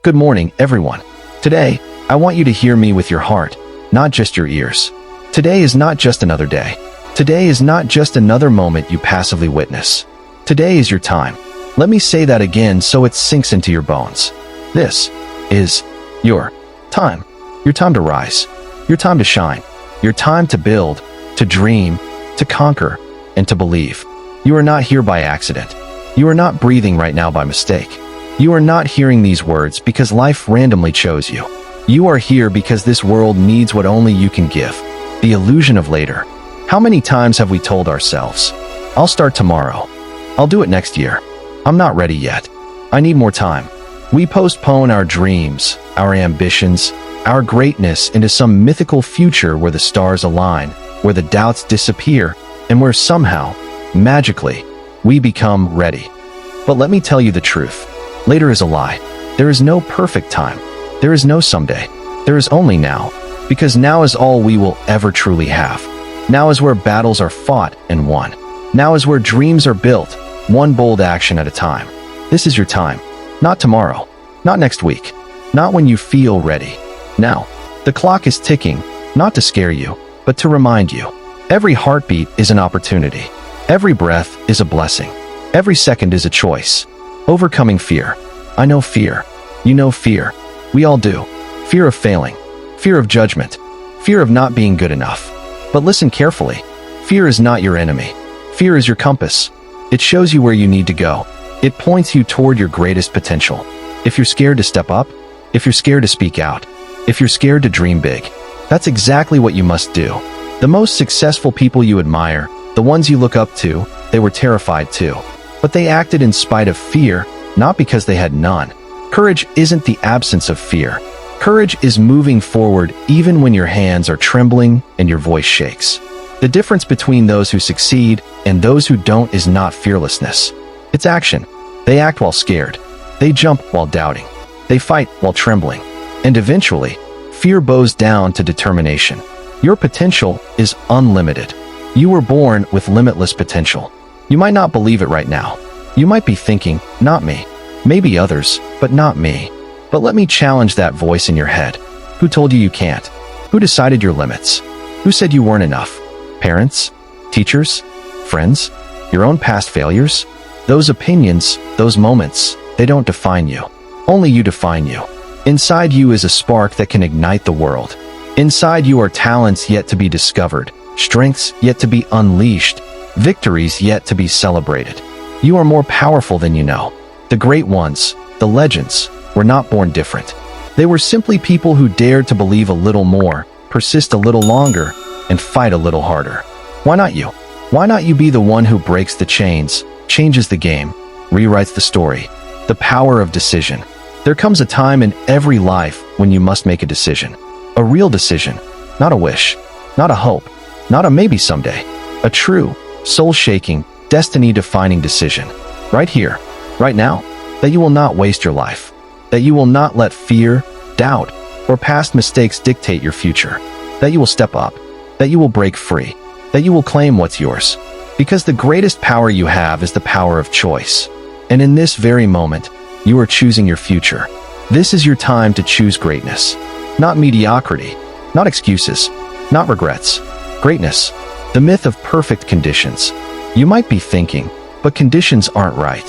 Good morning, everyone. Today, I want you to hear me with your heart, not just your ears. Today is not just another day. Today is not just another moment you passively witness. Today is your time. Let me say that again so it sinks into your bones. This is your time. Your time to rise. Your time to shine. Your time to build, to dream, to conquer, and to believe. You are not here by accident. You are not breathing right now by mistake. You are not hearing these words because life randomly chose you. You are here because this world needs what only you can give. The illusion of later. How many times have we told ourselves, I'll start tomorrow. I'll do it next year. I'm not ready yet. I need more time. We postpone our dreams, our ambitions, our greatness into some mythical future where the stars align, where the doubts disappear, and where somehow, magically, we become ready. But let me tell you the truth. Later is a lie. There is no perfect time. There is no someday. There is only now, because now is all we will ever truly have. Now is where battles are fought and won. Now is where dreams are built, one bold action at a time. This is your time. Not tomorrow. Not next week. Not when you feel ready. Now. The clock is ticking, not to scare you, but to remind you. Every heartbeat is an opportunity. Every breath is a blessing. Every second is a choice. Overcoming fear. I know fear. You know fear. We all do. Fear of failing. Fear of judgment. Fear of not being good enough. But listen carefully. Fear is not your enemy. Fear is your compass. It shows you where you need to go. It points you toward your greatest potential. If you're scared to step up, if you're scared to speak out, if you're scared to dream big, that's exactly what you must do. The most successful people you admire, the ones you look up to, they were terrified too. But they acted in spite of fear, not because they had none. Courage isn't the absence of fear. Courage is moving forward even when your hands are trembling and your voice shakes. The difference between those who succeed and those who don't is not fearlessness. It's action. They act while scared. They jump while doubting. They fight while trembling. And eventually, fear bows down to determination. Your potential is unlimited. You were born with limitless potential. You might not believe it right now. You might be thinking, not me. Maybe others, but not me. But let me challenge that voice in your head. Who told you you can't? Who decided your limits? Who said you weren't enough? Parents? Teachers? Friends? Your own past failures? Those opinions, those moments, they don't define you. Only you define you. Inside you is a spark that can ignite the world. Inside you are talents yet to be discovered, strengths yet to be unleashed, victories yet to be celebrated. You are more powerful than you know. The great ones, the legends, were not born different. They were simply people who dared to believe a little more, persist a little longer, and fight a little harder. Why not you? Why not you be the one who breaks the chains, changes the game, rewrites the story? The power of decision. There comes a time in every life when you must make a decision. A real decision, not a wish, not a hope, not a maybe someday. A true, soul-shaking, destiny-defining decision. Right here, right now, that you will not waste your life. That you will not let fear, doubt, or past mistakes dictate your future. That you will step up. That you will break free. That you will claim what's yours. Because the greatest power you have is the power of choice. And in this very moment, you are choosing your future. This is your time to choose greatness. Not mediocrity, not excuses, not regrets. Greatness, the myth of perfect conditions. You might be thinking, but conditions aren't right.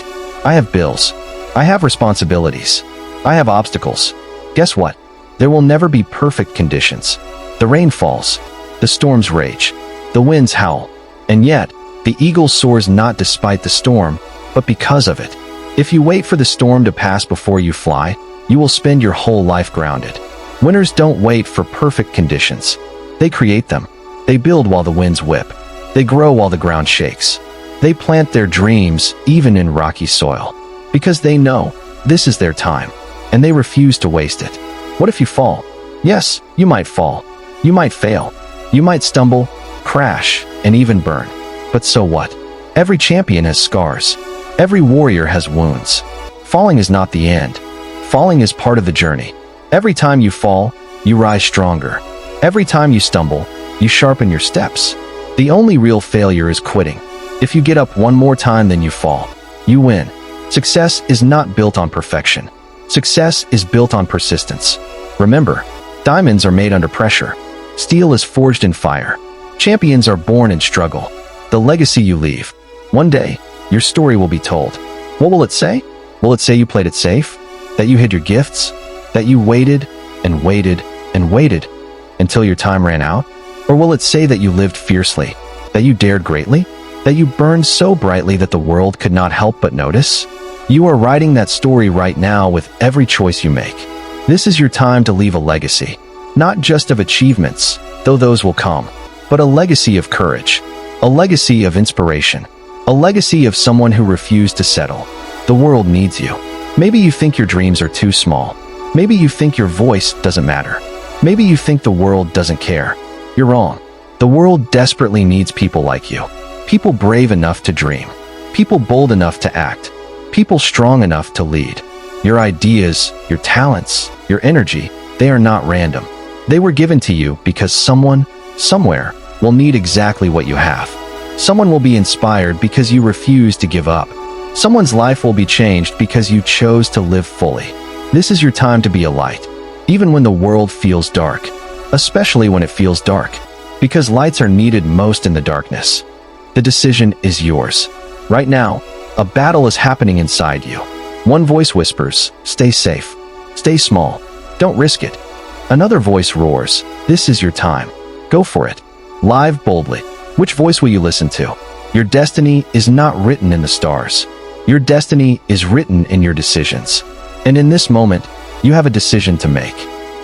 I have bills. I have responsibilities. I have obstacles. Guess what? There will never be perfect conditions. The rain falls. The storms rage. The winds howl. And yet, the eagle soars not despite the storm, but because of it. If you wait for the storm to pass before you fly, you will spend your whole life grounded. Winners don't wait for perfect conditions. They create them. They build while the winds whip. They grow while the ground shakes. They plant their dreams even in rocky soil. Because they know this is their time, and they refuse to waste it. What if you fall? Yes, you might fall. You might fail. You might stumble, crash, and even burn. But so what? Every champion has scars. Every warrior has wounds. Falling is not the end. Falling is part of the journey. Every time you fall, you rise stronger. Every time you stumble, you sharpen your steps. The only real failure is quitting. If you get up one more time than you fall, you win. Success is not built on perfection. Success is built on persistence. Remember, diamonds are made under pressure. Steel is forged in fire. Champions are born in struggle. The legacy you leave. One day, your story will be told. What will it say? Will it say you played it safe? That you hid your gifts? That you waited and waited and waited until your time ran out? Or will it say that you lived fiercely? That you dared greatly? That you burned so brightly that the world could not help but notice? You are writing that story right now with every choice you make. This is your time to leave a legacy. Not just of achievements, though those will come, but a legacy of courage, a legacy of inspiration, a legacy of someone who refused to settle. The world needs you. Maybe you think your dreams are too small. Maybe you think your voice doesn't matter. Maybe you think the world doesn't care. You're wrong. The world desperately needs people like you. People brave enough to dream. People bold enough to act. People strong enough to lead. Your ideas, your talents, your energy, they are not random. They were given to you because someone, somewhere, will need exactly what you have. Someone will be inspired because you refuse to give up. Someone's life will be changed because you chose to live fully. This is your time to be a light, even when the world feels dark, especially when it feels dark, because lights are needed most in the darkness. The decision is yours. Right now, a battle is happening inside you. One voice whispers, stay safe, stay small, don't risk it. Another voice roars, this is your time, go for it. Live boldly. Which voice will you listen to? Your destiny is not written in the stars. Your destiny is written in your decisions. And in this moment, you have a decision to make.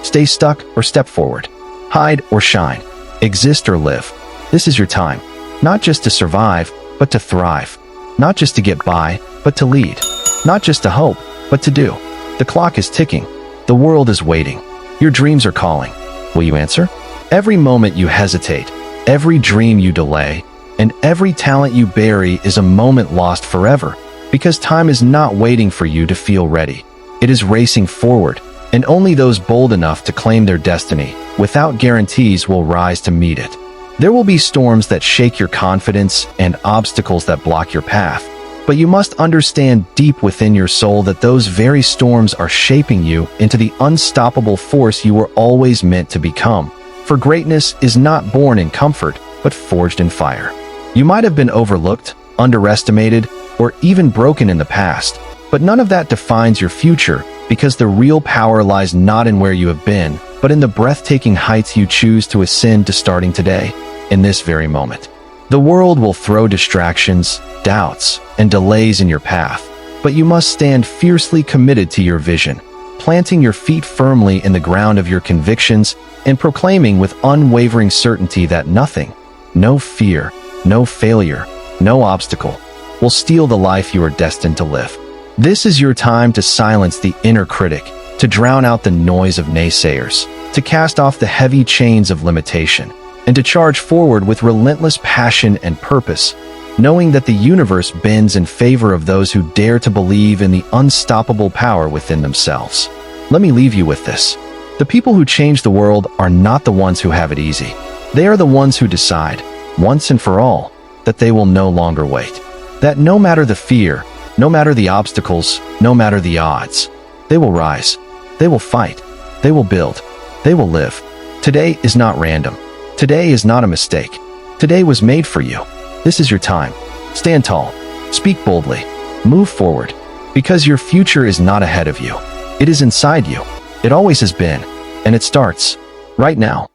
Stay stuck or step forward. Hide or shine. Exist or live. This is your time. Not just to survive, but to thrive. Not just to get by, but to lead. Not just to hope, but to do. The clock is ticking. The world is waiting. Your dreams are calling. Will you answer? Every moment you hesitate, every dream you delay, and every talent you bury is a moment lost forever, because time is not waiting for you to feel ready. It is racing forward, and only those bold enough to claim their destiny, without guarantees, will rise to meet it. There will be storms that shake your confidence and obstacles that block your path, but you must understand deep within your soul that those very storms are shaping you into the unstoppable force you were always meant to become. For greatness is not born in comfort, but forged in fire. You might have been overlooked, underestimated, or even broken in the past, but none of that defines your future, because the real power lies not in where you have been, but in the breathtaking heights you choose to ascend to starting today, in this very moment. The world will throw distractions, doubts, and delays in your path, but you must stand fiercely committed to your vision, planting your feet firmly in the ground of your convictions and proclaiming with unwavering certainty that nothing, no fear, no failure, no obstacle, will steal the life you are destined to live. This is your time to silence the inner critic, to drown out the noise of naysayers, to cast off the heavy chains of limitation, and to charge forward with relentless passion and purpose, knowing that the universe bends in favor of those who dare to believe in the unstoppable power within themselves. Let me leave you with this. The people who change the world are not the ones who have it easy. They are the ones who decide, once and for all, that they will no longer wait. That no matter the fear, no matter the obstacles, no matter the odds, they will rise, they will fight, they will build, they will live. Today is not random. Today is not a mistake. Today was made for you. This is your time. Stand tall, speak boldly, move forward, because your future is not ahead of you. It is inside you. It always has been, and it starts right now.